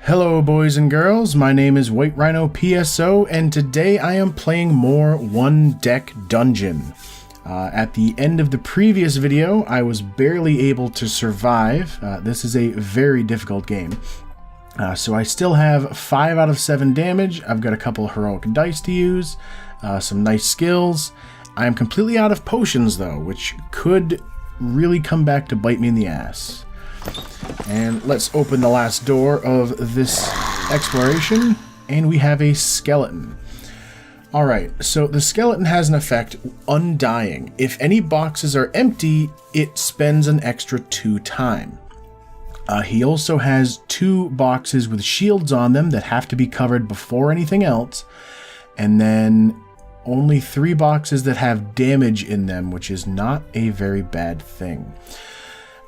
Hello boys and girls, my name is White Rhino PSO and today I am playing more One Deck Dungeon. At the end of the previous video, I was barely able to survive. This is a very difficult game. So I still have 5 out of 7 damage, I've got a couple heroic dice to use, some nice skills. I am completely out of potions though, which could really come back to bite me in the ass. And let's open the last door of this exploration, and we have a skeleton. Alright, so the skeleton has an effect, Undying. If any boxes are empty, it spends an extra 2 time. He also has 2 boxes with shields on them that have to be covered before anything else, and then only 3 boxes that have damage in them, which is not a very bad thing.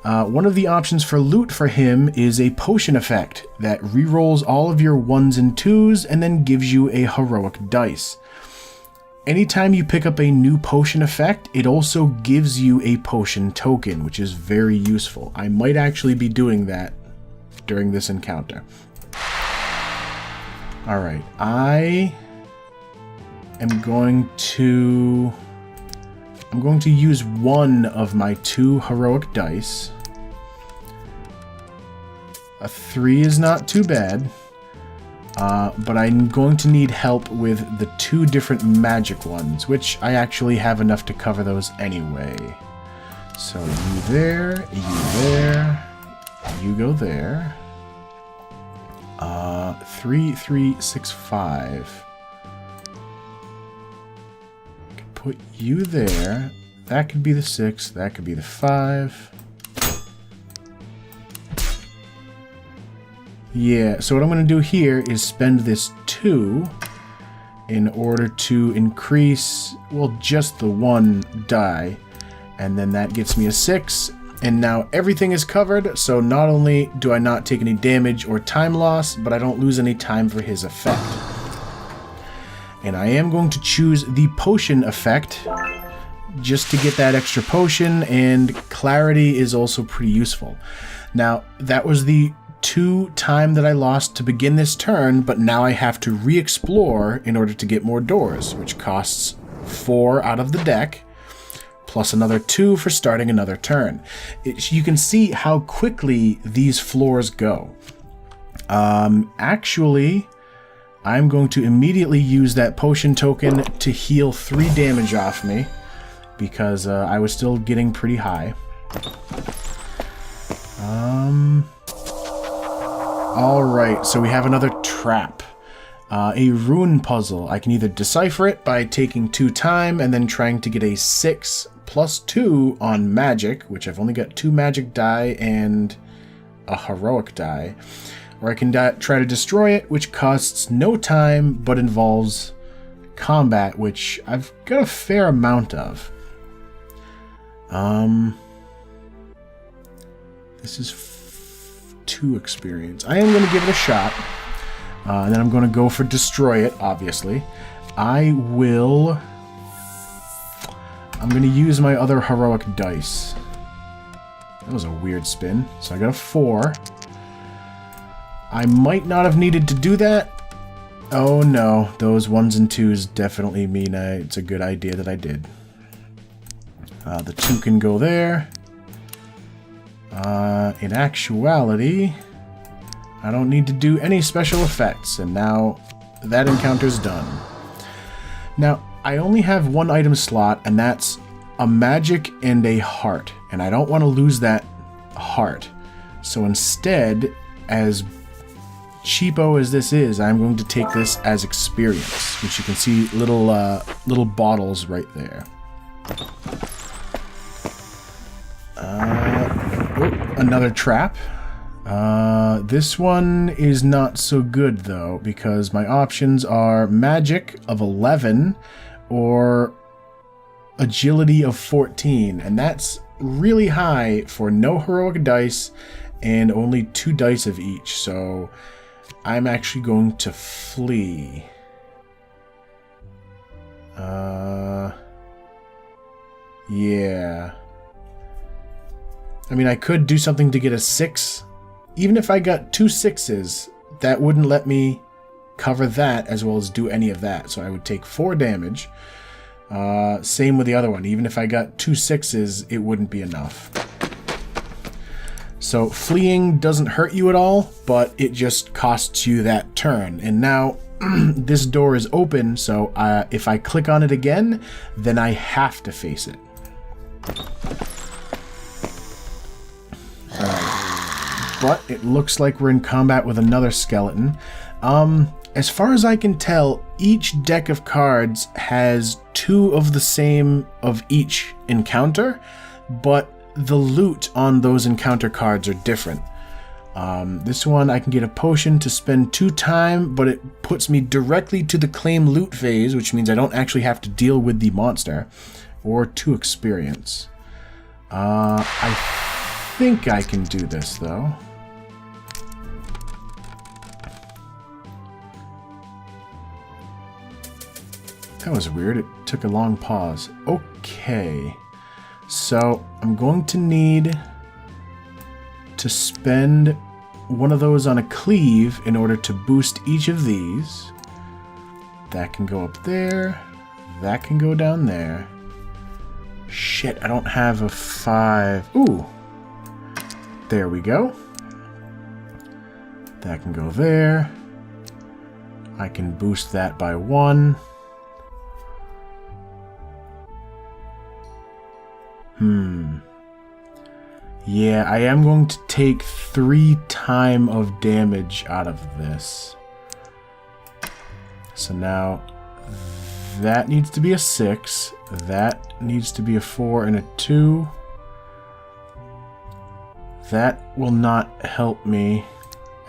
One of the options for loot for him is a potion effect that rerolls all of your 1s and 2s and then gives you a heroic dice. Anytime you pick up a new potion effect, it also gives you a potion token, which is very useful. I might actually be doing that during this encounter. Alright, I am going to use 1 of my 2 heroic dice. A 3 is not too bad, but I'm going to need help with the 2 different magic ones, which I actually have enough to cover those anyway. So you there, you go there. 3, 3, 6, 5. Put you there. That could be the 6, that could be the 5. Yeah, so what I'm going to do here is spend this 2 in order to increase, well, just the 1 die. And then that gets me a 6. And now everything is covered, so not only do I not take any damage or time loss, but I don't lose any time for his effect. And I am going to choose the potion effect just to get that extra potion, and clarity is also pretty useful. Now, that was the 2 time that I lost to begin this turn, but now I have to re-explore in order to get more doors, which costs 4 out of the deck, plus another 2 for starting another turn. You can see how quickly these floors go. Actually, I'm going to immediately use that potion token to heal 3 damage off me, because I was still getting pretty high. Alright, so we have another trap. A rune puzzle. I can either decipher it by taking 2 time and then trying to get a 6 plus 2 on magic, which I've only got 2 magic die and a heroic die. Or I can try to destroy it, which costs no time but involves combat, which I've got a fair amount of. This is 2 experience. I am going to give it a shot, and then I'm going to go for destroy it, obviously. I'm going to use my other heroic dice. That was a weird spin. So I got a 4. I might not have needed to do that. Oh no, those 1s and 2s definitely mean it's a good idea that I did. The 2 can go there. In actuality, I don't need to do any special effects, and now that encounter's done. Now, I only have 1 item slot, and that's a magic and a heart, and I don't want to lose that heart. So instead, as cheapo as this is, I'm going to take this as experience, which you can see little bottles right there. Another trap. This one is not so good though, because my options are magic of 11 or agility of 14, and that's really high for no heroic dice and only 2 dice of each, so I'm actually going to flee. Yeah. I mean, I could do something to get a 6. Even if I got 2 6s, that wouldn't let me cover that as well as do any of that. So I would take 4 damage. Same with the other one. Even if I got 2 6s, it wouldn't be enough. So fleeing doesn't hurt you at all, but it just costs you that turn. And now this door is open, so if I click on it again, then I have to face it. But it looks like we're in combat with another skeleton. As far as I can tell, each deck of cards has 2 of the same of each encounter, but the loot on those encounter cards are different. This one, I can get a potion to spend 2 time, but it puts me directly to the claim loot phase, which means I don't actually have to deal with the monster, or 2 experience. I think I can do this, though. That was weird. It took a long pause. Okay. So, I'm going to need to spend one of those on a cleave in order to boost each of these. That can go up there. That can go down there. Shit, I don't have a 5. Ooh. There we go. That can go there. I can boost that by 1. Yeah, I am going to take 3 time of damage out of this. So now that needs to be a 6. That needs to be a 4 and a 2. That will not help me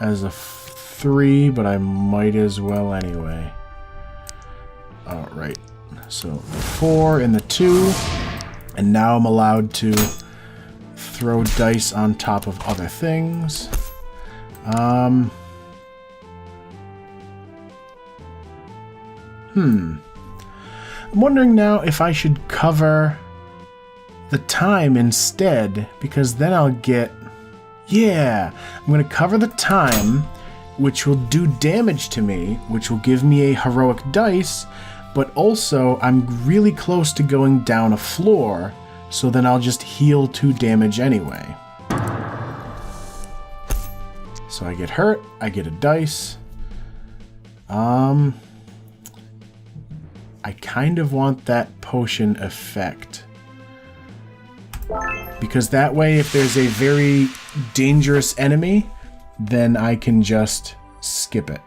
as a 3, but I might as well anyway. Alright, so the 4 and the 2. And now I'm allowed to throw dice on top of other things. I'm wondering now if I should cover the time instead, because then I'll get... Yeah, I'm going to cover the time, which will do damage to me, which will give me a heroic dice, but also I'm really close to going down a floor, so then I'll just heal 2 damage anyway. So I get hurt, I get a dice. I kind of want that potion effect. Because that way, if there's a very dangerous enemy, then I can just skip it.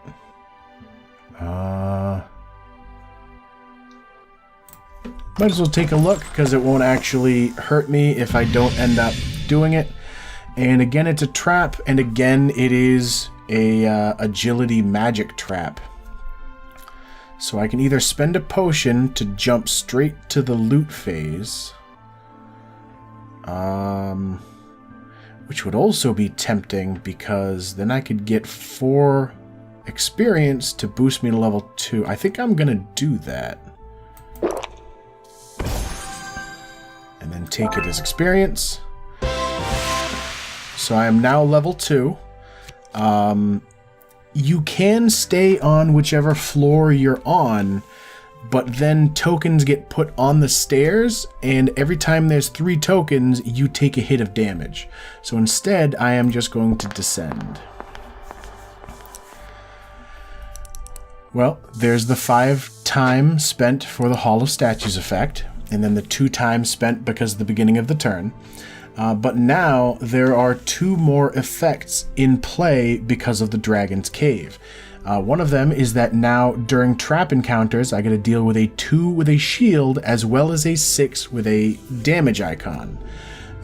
Might as well take a look, because it won't actually hurt me if I don't end up doing it. And again, it's a trap, and again, it is a agility magic trap. So I can either spend a potion to jump straight to the loot phase, which would also be tempting, because then I could get 4 experience to boost me to level 2. I think I'm gonna do that. And then take it as experience. So I am now level 2. You can stay on whichever floor you're on, but then tokens get put on the stairs, and every time there's 3 tokens, you take a hit of damage. So instead, I am just going to descend. Well, there's the 5 time spent for the Hall of Statues effect, and then the 2 times spent because of the beginning of the turn. But now there are 2 more effects in play because of the Dragon's Cave. One of them is that now during trap encounters, I get to deal with a 2 with a shield as well as a 6 with a damage icon.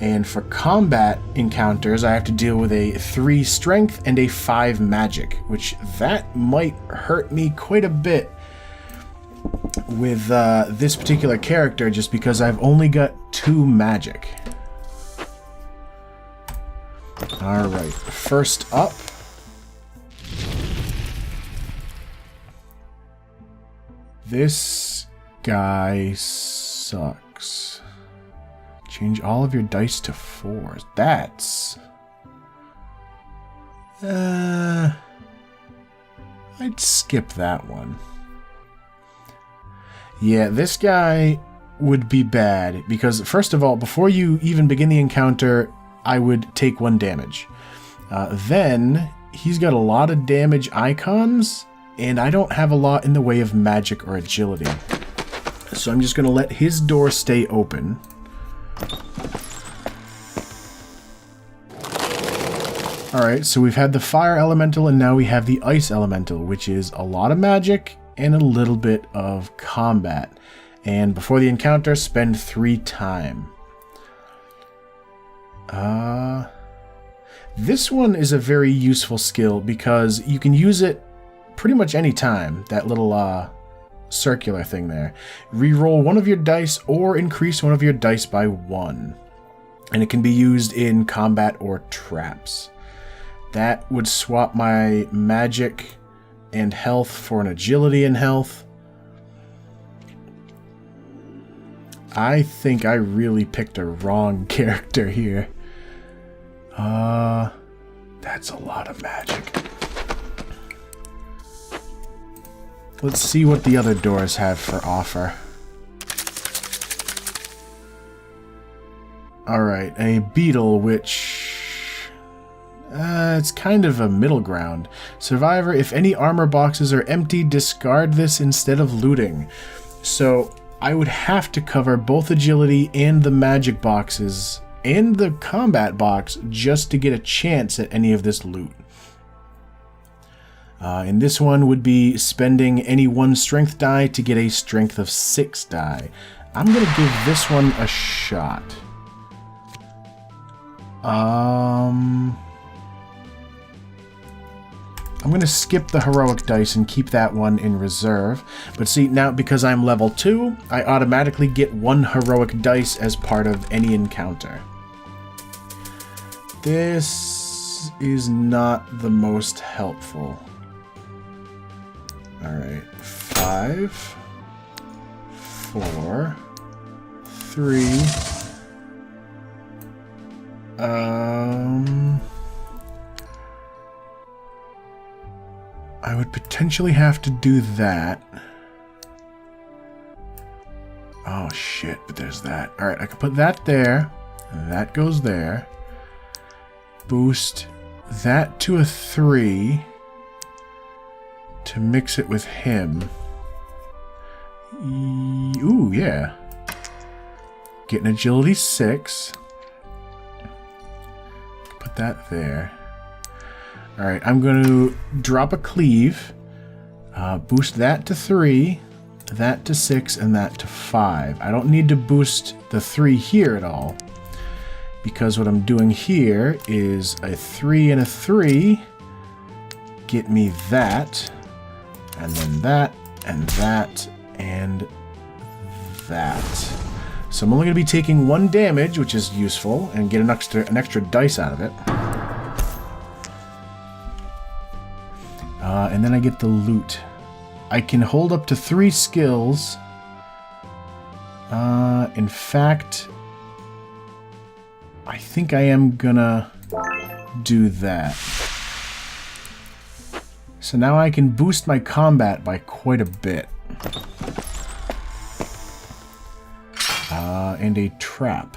And for combat encounters, I have to deal with a 3 strength and a 5 magic, which that might hurt me quite a bit with this particular character, just because I've only got 2 magic. Alright, first up. This guy sucks. Change all of your dice to 4s. That's... I'd skip that one. Yeah, this guy would be bad because, first of all, before you even begin the encounter, I would take 1 damage. Then, he's got a lot of damage icons, and I don't have a lot in the way of magic or agility. So I'm just going to let his door stay open. Alright, so we've had the fire elemental, and now we have the ice elemental, which is a lot of magic and a little bit of combat. And before the encounter, spend 3 time. This one is a very useful skill because you can use it pretty much any time. That little circular thing there. Reroll 1 of your dice or increase 1 of your dice by 1. And it can be used in combat or traps. That would swap my magic and health for an agility and health. I think I really picked a wrong character here. That's a lot of magic. Let's see what the other doors have for offer. Alright, a beetle, which... it's kind of a middle ground. Survivor, if any armor boxes are empty, discard this instead of looting. So, I would have to cover both agility and the magic boxes and the combat box just to get a chance at any of this loot. And this one would be spending any 1 strength die to get a strength of 6 die. I'm going to give this one a shot. I'm going to skip the heroic dice and keep that one in reserve. But see, now because I'm level 2, I automatically get 1 heroic dice as part of any encounter. This is not the most helpful. Alright, 5, 4, 3... I would potentially have to do that. Oh shit, but there's that. Alright, I can put that there. And that goes there. Boost that to a 3 to mix it with him. Ooh, yeah. Get an agility 6. Put that there. Alright, I'm going to drop a cleave, boost that to 3, that to 6, and that to 5. I don't need to boost the 3 here at all, because what I'm doing here is a 3 and a 3, get me that, and then that, and that, and that. So I'm only going to be taking 1 damage, which is useful, and get an extra dice out of it. And then I get the loot. I can hold up to 3 skills. In fact, I think I am gonna do that. So now I can boost my combat by quite a bit. And a trap.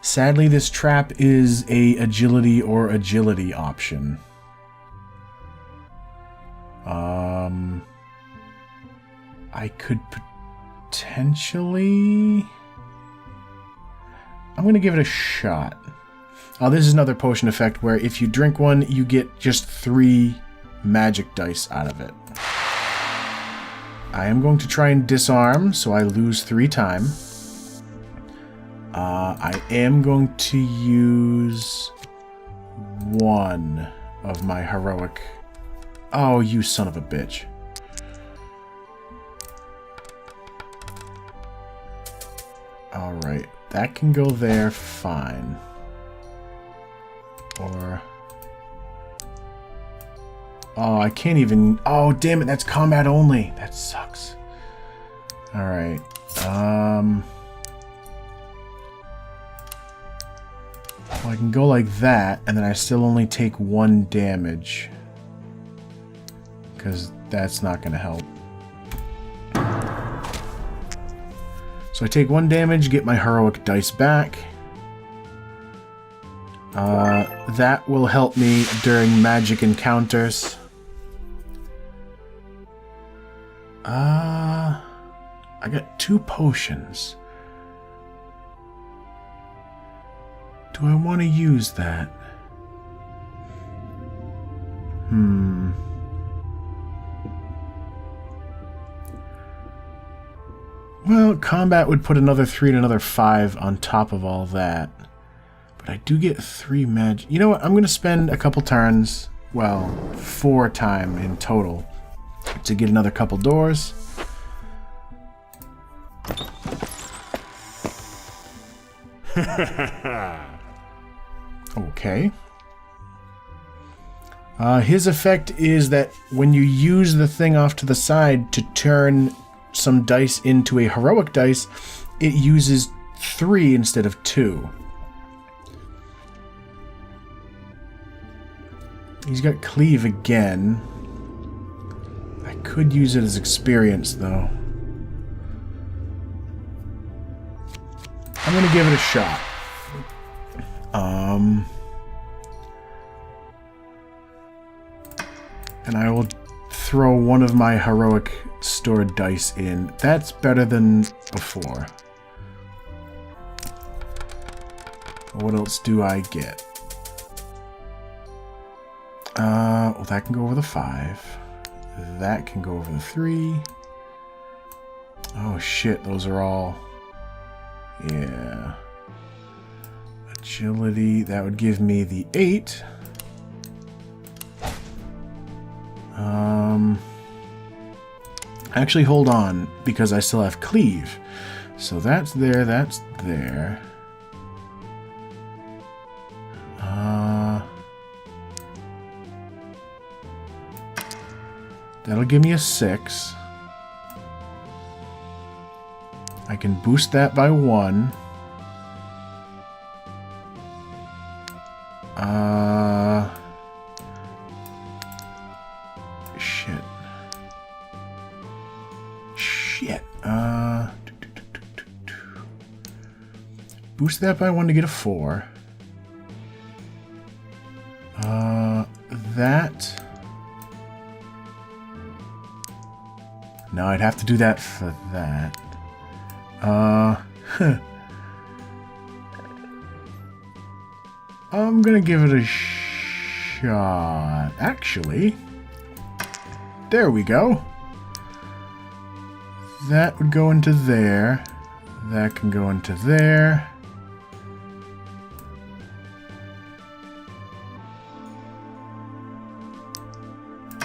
Sadly, this trap is a agility or agility option. I could potentially... I'm going to give it a shot. This is another potion effect where if you drink one, you get just 3 magic dice out of it. I am going to try and disarm, so I lose 3 time. I am going to use 1 of my heroic... Oh, you son of a bitch. Alright, that can go there, fine. Or... Oh, I can't even... Oh, damn it, that's combat only. That sucks. Alright, well, I can go like that, and then I still only take 1 damage. because that's not going to help. So I take 1 damage, get my heroic dice back. That will help me during magic encounters. I got 2 potions. Do I want to use that? Well, combat would put another 3 and another 5 on top of all that. But I do get 3 magic. You know what? I'm going to spend a couple turns, well, 4 time in total, to get another couple doors. Okay. His effect is that when you use the thing off to the side to turn some dice into a heroic dice, it uses 3 instead of 2. He's got cleave again. I could use it as experience, though. I'm gonna give it a shot. And I will throw one of my heroic stored dice in. That's better than before. What else do I get? Well, that can go over the 5. That can go over the 3. Oh shit, those are all... Yeah. Agility, that would give me the 8. Actually, hold on, because I still have cleave. So that's there, that's there. That'll give me a 6. I can boost that by 1. Shit. Boost that by 1 to get a 4. That... No, I'd have to do that for that. I'm gonna give it a shot. Actually, there we go. That would go into there. That can go into there.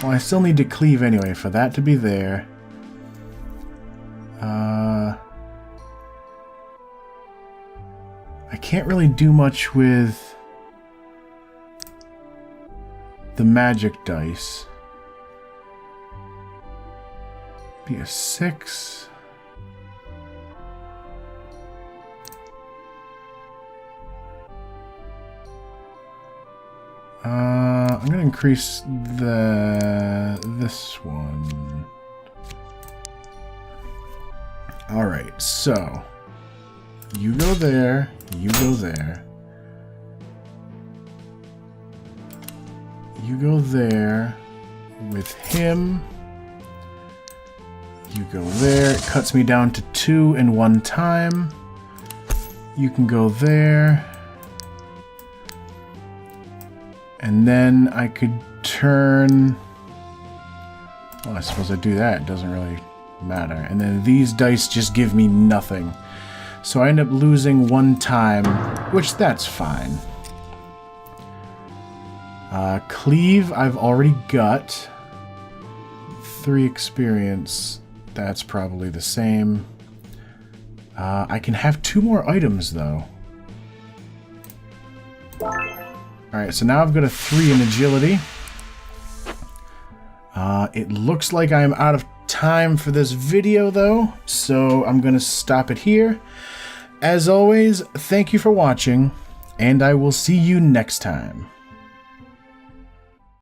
Well, I still need to cleave anyway for that to be there. I can't really do much with the magic dice. Be a 6. I'm gonna increase this one. Alright, so you go there, you go there. You go there with him. You go there. It cuts me down to 2 in 1 time. You can go there. And then I could turn... Well, I suppose I do that. It doesn't really matter. And then these dice just give me nothing. So I end up losing 1 time, which that's fine. Cleave, I've already got. 3 experience. That's probably the same. I can have 2 more items, though. Alright, so now I've got a 3 in agility. It looks like I'm out of time for this video, though, so I'm going to stop it here. As always, thank you for watching, and I will see you next time.